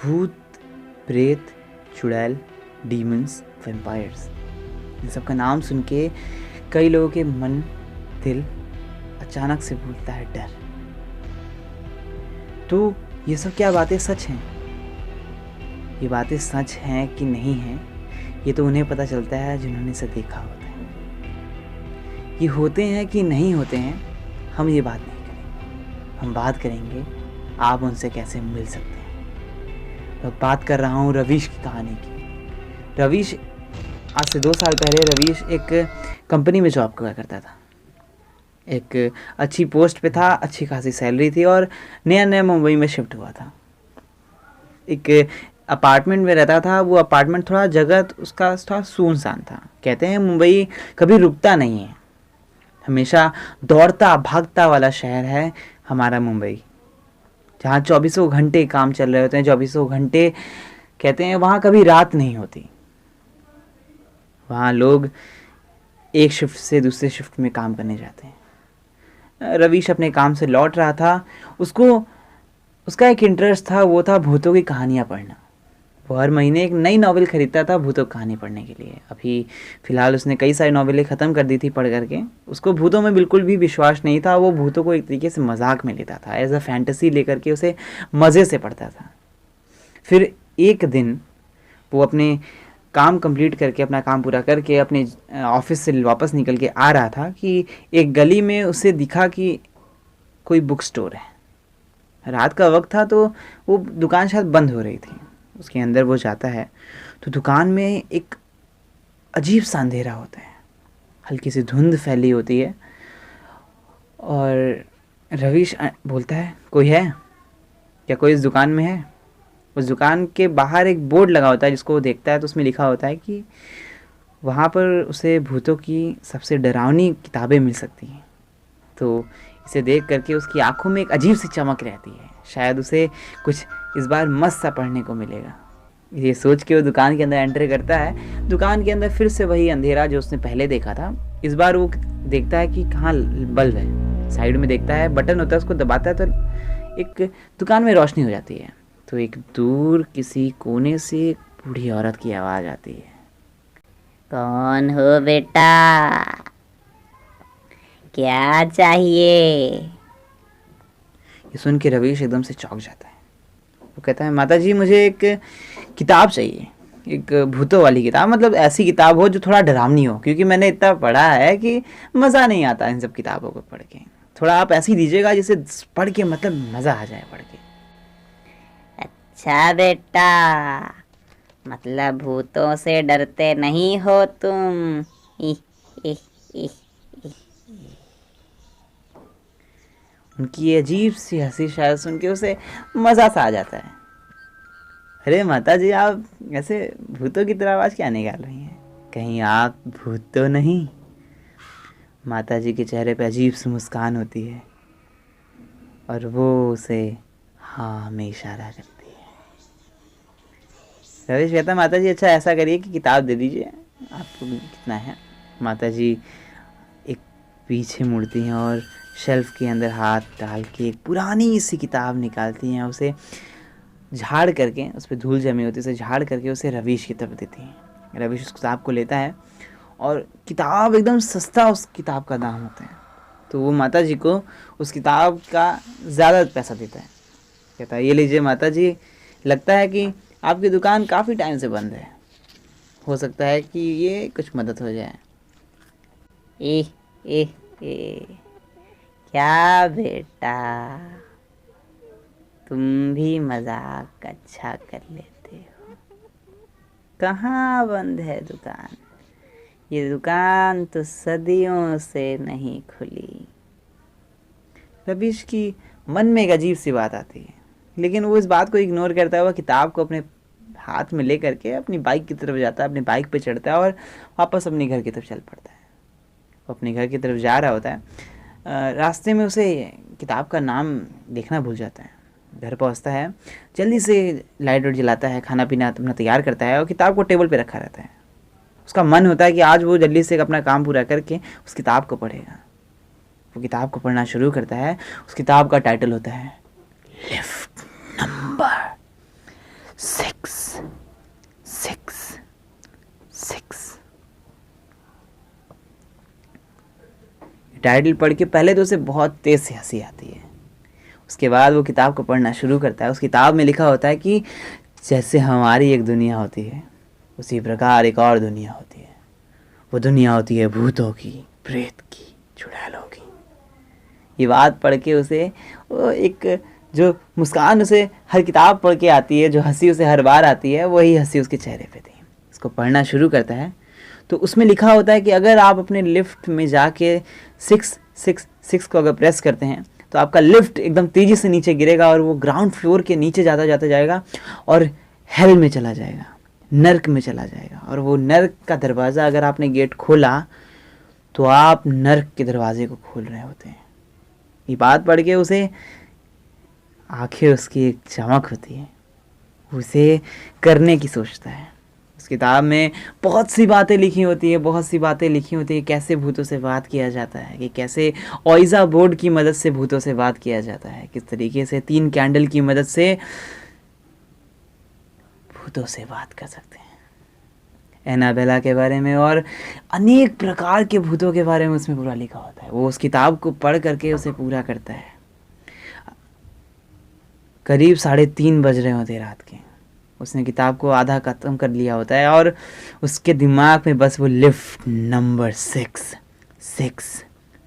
भूत, प्रेत, चुड़ैल, डीमंस, वैम्पायर्स, इन सब का नाम सुन के कई लोगों के मन, दिल अचानक से भूलता है डर। तो ये सब क्या बातें सच हैं? ये बातें सच हैं कि नहीं हैं, ये तो उन्हें पता चलता है जिन्होंने इसे देखा होता है। ये होते हैं कि नहीं होते हैं, हम ये बात नहीं करेंगे। हम बात करेंगे आप उनसे कैसे मिल सकते हैं। मैं बात कर रहा हूँ रवीश की कहानी की। रवीश, आज से 2 साल पहले रवीश एक कंपनी में जॉब किया करता था। एक अच्छी पोस्ट पे था, अच्छी खासी सैलरी थी और नया नया मुंबई में शिफ्ट हुआ था। एक अपार्टमेंट में रहता था। वो अपार्टमेंट थोड़ा जगह उसका थोड़ा सुनसान था। कहते हैं मुंबई कभी रुकता नहीं है, हमेशा दौड़ता भागता वाला शहर है हमारा मुंबई, जहाँ 24 घंटे काम चल रहे होते हैं। 24 घंटे कहते हैं वहाँ कभी रात नहीं होती। वहाँ लोग एक शिफ्ट से दूसरे शिफ्ट में काम करने जाते हैं। रवीश अपने काम से लौट रहा था। उसका एक इंटरेस्ट था, वो था भूतों की कहानियाँ पढ़ना। वो हर महीने एक नई नॉवेल खरीदता था भूतों की कहानी पढ़ने के लिए। अभी फ़िलहाल उसने कई सारी नॉवेलें ख़त्म कर दी थी पढ़ करके। उसको भूतों में बिल्कुल भी विश्वास नहीं था। वो भूतों को एक तरीके से मजाक में लेता था, एज अ फैंटेसी लेकर के उसे मज़े से पढ़ता था। फिर एक दिन वो अपने काम कंप्लीट करके, अपना काम पूरा करके अपने ऑफिस से वापस निकल के आ रहा था कि एक गली में उसे दिखा कि कोई बुक स्टोर है। रात का वक्त था तो वो दुकान शायद बंद हो रही थी। उसके अंदर वो जाता है तो दुकान में एक अजीब सा अंधेरा होता है, हल्की सी धुंध फैली होती है। और रवीश बोलता है, कोई है क्या? कोई इस दुकान में है? उस दुकान के बाहर एक बोर्ड लगा होता है जिसको वो देखता है तो उसमें लिखा होता है कि वहाँ पर उसे भूतों की सबसे डरावनी किताबें मिल सकती हैं। तो इसे देख करके उसकी आंखों में एक अजीब सी चमक रहती है, शायद उसे कुछ इस बार मस्त सा पढ़ने को मिलेगा। ये सोच के वो दुकान के अंदर एंटर करता है। दुकान के अंदर फिर से वही अंधेरा जो उसने पहले देखा था। इस बार वो देखता है कि कहाँ बल्ब है। साइड में देखता है, बटन होता है, उसको दबाता है तो एक दुकान में रोशनी हो जाती है। तो एक दूर किसी कोने से एक बूढ़ी औरत की आवाज़ आती है, कौन हो बेटा, क्या चाहिए? ये सुन के रवीश एकदम से चौंक जाता है। वो कहता है, माता जी मुझे एक किताब चाहिए, एक भूतों वाली किताब, मतलब ऐसी किताब हो जो थोड़ा डरावनी हो, क्योंकि मैंने इतना पढ़ा है कि मज़ा नहीं आता इन सब किताबों को पढ़ के। थोड़ा आप ऐसी दीजिएगा जिसे पढ़ के मतलब मज़ा आ जाए पढ़ के। अच्छा बेटा, मतलब भूतों से डरते नहीं हो तुम? इह, इह, इह। उनकी ये अजीब सी हंसी शायद सुन के उसे मज़ा सा आ जाता है। अरे माता जी, आप ऐसे भूतों की तरह आवाज़ क्या निकाल रही हैं? कहीं आप भूत तो नहीं? माता जी के चेहरे पे अजीब सी मुस्कान होती है और वो उसे हाँ में इशारा करती है। रवीश कहता है, माता जी अच्छा ऐसा करिए कि किताब दे दीजिए, आपको कितना है। माता जी एक पीछे मुड़ती हैं और शेल्फ के अंदर हाथ डाल के एक पुरानी सी किताब निकालती हैं। उसे झाड़ करके, उस पर धूल जमी होती है, उसे झाड़ करके उसे रवीश की तरफ देती हैं। रवीश उस किताब को लेता है और किताब एकदम सस्ता उस किताब का दाम होता है। तो वो माता जी को उस किताब का ज़्यादा पैसा देता है। कहता है, ये लीजिए माता जी, लगता है कि आपकी दुकान काफ़ी टाइम से बंद है, हो सकता है कि ये कुछ मदद हो जाए। इह, इह, इह। क्या बेटा, तुम भी मजाक अच्छा कर लेते हो। कहाँ बंद है दुकान? ये दुकान तो सदियों से नहीं खुली। रवीश की मन में एक अजीब सी बात आती है, लेकिन वो इस बात को इग्नोर करता है। वह किताब को अपने हाथ में ले करके अपनी बाइक की तरफ जाता है, अपनी बाइक पे चढ़ता है और वापस अपने घर की तरफ चल पड़ता है। वो अपने घर की तरफ जा रहा होता है। रास्ते में उसे किताब का नाम देखना भूल जाता है। घर पहुंचता है, जल्दी से लाइट वाइट जलाता है, खाना पीना अपना तैयार करता है और किताब को टेबल पे रखा रहता है। उसका मन होता है कि आज वो जल्दी से अपना काम पूरा करके उस किताब को पढ़ेगा। वो किताब को पढ़ना शुरू करता है। उस किताब का टाइटल होता है लिफ्ट नंबर 6 6 6। टाइटल पढ़ के पहले तो उसे बहुत तेज से हंसी आती है, उसके बाद वो किताब को पढ़ना शुरू करता है। उस किताब में लिखा होता है कि जैसे हमारी एक दुनिया होती है उसी प्रकार एक और दुनिया होती है। वो दुनिया होती है भूतों की, प्रेत की, चुड़ैलों की। ये बात पढ़ के उसे वो एक जो मुस्कान उसे हर किताब पढ़ के आती है, जो हंसी उसे हर बार आती है, वही हंसी उसके चेहरे पे थी। इसको पढ़ना शुरू करता है तो उसमें लिखा होता है कि अगर आप अपने लिफ्ट में जाके 666 को अगर प्रेस करते हैं तो आपका लिफ्ट एकदम तेज़ी से नीचे गिरेगा और वो ग्राउंड फ्लोर के नीचे जाता जाता जाएगा और हेल में चला जाएगा, नर्क में चला जाएगा। और वो नर्क का दरवाज़ा अगर आपने गेट खोला तो आप नर्क के दरवाजे को खोल रहे होते हैं। ये बात पढ़ के उसे आंखें उसकी एक चमक होती है, उसे करने की सोचता है। उस किताब में बहुत सी बातें लिखी होती है, बहुत सी बातें लिखी होती है कैसे भूतों से बात किया जाता है, कि कैसे ओइजा बोर्ड की मदद से भूतों से बात किया जाता है, किस तरीके से 3 कैंडल की मदद से भूतों से बात कर सकते हैं। एनाबेला के बारे में और अनेक प्रकार के भूतों के बारे में उसमें पूरा लिखा होता है। वो उस किताब को पढ़ करके उसे पूरा करता है। करीब 3:30 बज रहे होते रात के। उसने किताब को आधा ख़त्म कर लिया होता है और उसके दिमाग में बस वो लिफ्ट नंबर 6 6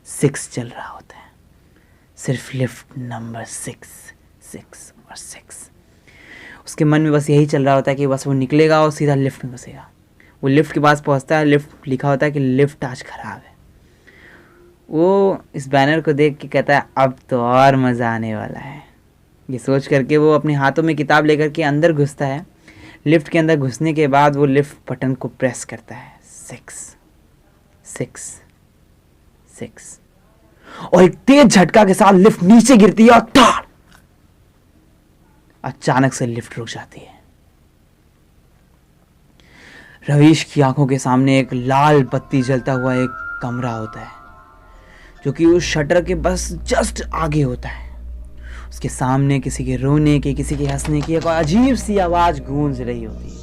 6 चल रहा होता है। सिर्फ लिफ्ट नंबर 6 6 और 6। उसके मन में बस यही चल रहा होता है कि बस वो निकलेगा और सीधा लिफ्ट में घुसेगा। वो लिफ्ट के पास पहुंचता है, लिफ्ट लिखा होता है कि लिफ्ट आज ख़राब है। वो इस बैनर को देख के कहता है अब तो और मज़ा आने वाला है। ये सोच करके वो अपने हाथों में किताब लेकर के अंदर घुसता है। लिफ्ट के अंदर घुसने के बाद वो लिफ्ट बटन को प्रेस करता है 6 6 6 और एक तेज झटका के साथ लिफ्ट नीचे गिरती है और टाड़ अचानक से लिफ्ट रुक जाती है। रवीश की आंखों के सामने एक लाल बत्ती जलता हुआ एक कमरा होता है जो कि उस शटर के बस जस्ट आगे होता है। उसके सामने किसी के रोने की, किसी के हंसने की एक अजीब सी आवाज गूंज रही होती है।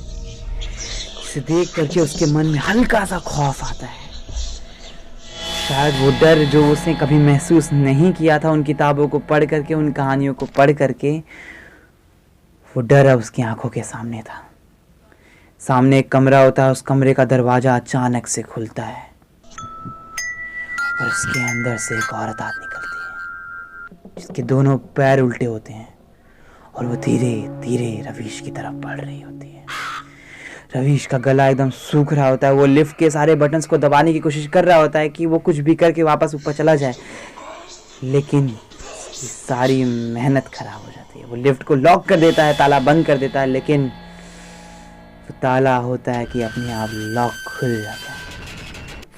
इसे देख करके उसके मन में हल्का सा खौफ आता है। शायद वो डर जो उसने कभी महसूस नहीं किया था उन किताबों को पढ़ करके, उन कहानियों को पढ़ करके, वो डर अब उसकी आंखों के सामने था। सामने एक कमरा होता है, उस कमरे का दरवाजा अचानक से खुलता है और उसके अंदर से एक औरत हाथ निकलती है जिसके दोनों पैर उल्टे होते हैं और वो धीरे धीरे रवीश की तरफ बढ़ रही होती है। रवीश का गला एकदम सूख रहा होता है। वो लिफ्ट के सारे बटन्स को दबाने की कोशिश कर रहा होता है कि वो कुछ भी करके वापस ऊपर चला जाए, लेकिन उसकी सारी मेहनत खराब हो जाती है। वो लिफ्ट को लॉक कर देता है, ताला बंद कर देता है, लेकिन वो ताला होता है कि अपने आप लॉक खुल जाता है।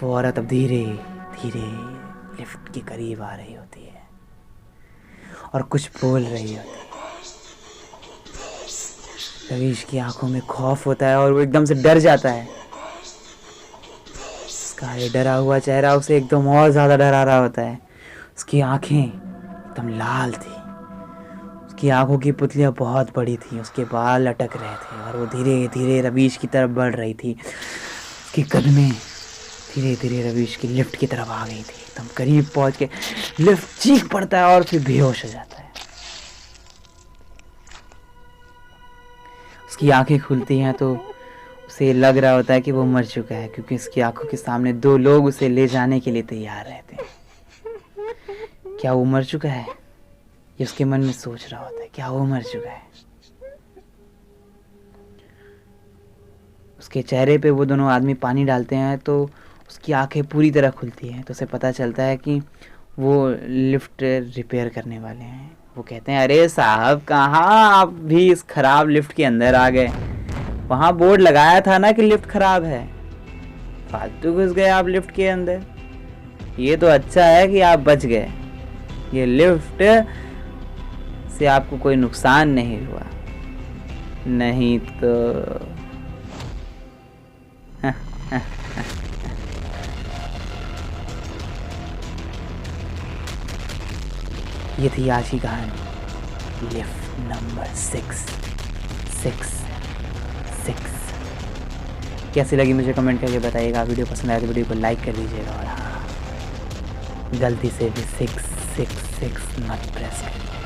वो औरत अब धीरे धीरे लिफ्ट के करीब आ रही होती है और कुछ बोल रही होती है। रवीश की आंखों में खौफ होता है और वो एकदम से डर जाता है। उसका ये डरा हुआ चेहरा उसे एकदम और ज़्यादा डरा रहा होता है। उसकी आंखें एकदम लाल थी, उसकी आंखों की पुतलियाँ बहुत बड़ी थी, उसके बाल लटक रहे थे और वो धीरे धीरे रवीश की तरफ बढ़ रही थी। उसकी कदमें धीरे धीरे रवीश की लिफ्ट की तरफ आ गई थी। एकदम करीब पहुंच के लिफ्ट चीख पड़ता है और फिर बेहोश हो जाता है। उसकी आंखें खुलती हैं तो उसे लग रहा होता है कि वो मर चुका है, क्योंकि उसकी आंखों के सामने 2 लोग उसे ले जाने के लिए तैयार रहते हैं। क्या वो मर चुका है? ये उसके मन में सोच रहा होता है, क्या वो मर चुका है? उसके चेहरे पे वो दोनों आदमी पानी डालते हैं तो उसकी आंखें पूरी तरह खुलती हैं। तो उसे पता चलता है कि वो लिफ्ट रिपेयर करने वाले हैं। वो कहते हैं, अरे साहब कहाँ आप भी इस खराब लिफ्ट के अंदर आ गए? वहाँ बोर्ड लगाया था ना कि लिफ्ट खराब है, फालतू घुस गए आप लिफ्ट के अंदर। ये तो अच्छा है कि आप बच गए, ये लिफ्ट से आपको कोई नुकसान नहीं हुआ, नहीं तो ये थी आज की कहानी लिफ्ट नंबर 6 6। 6। कैसी लगी मुझे कमेंट करके बताइएगा। वीडियो पसंद आया तो वीडियो को लाइक कर दीजिएगा, और हाँ, गलती से भी 666 मत प्रेस करिए।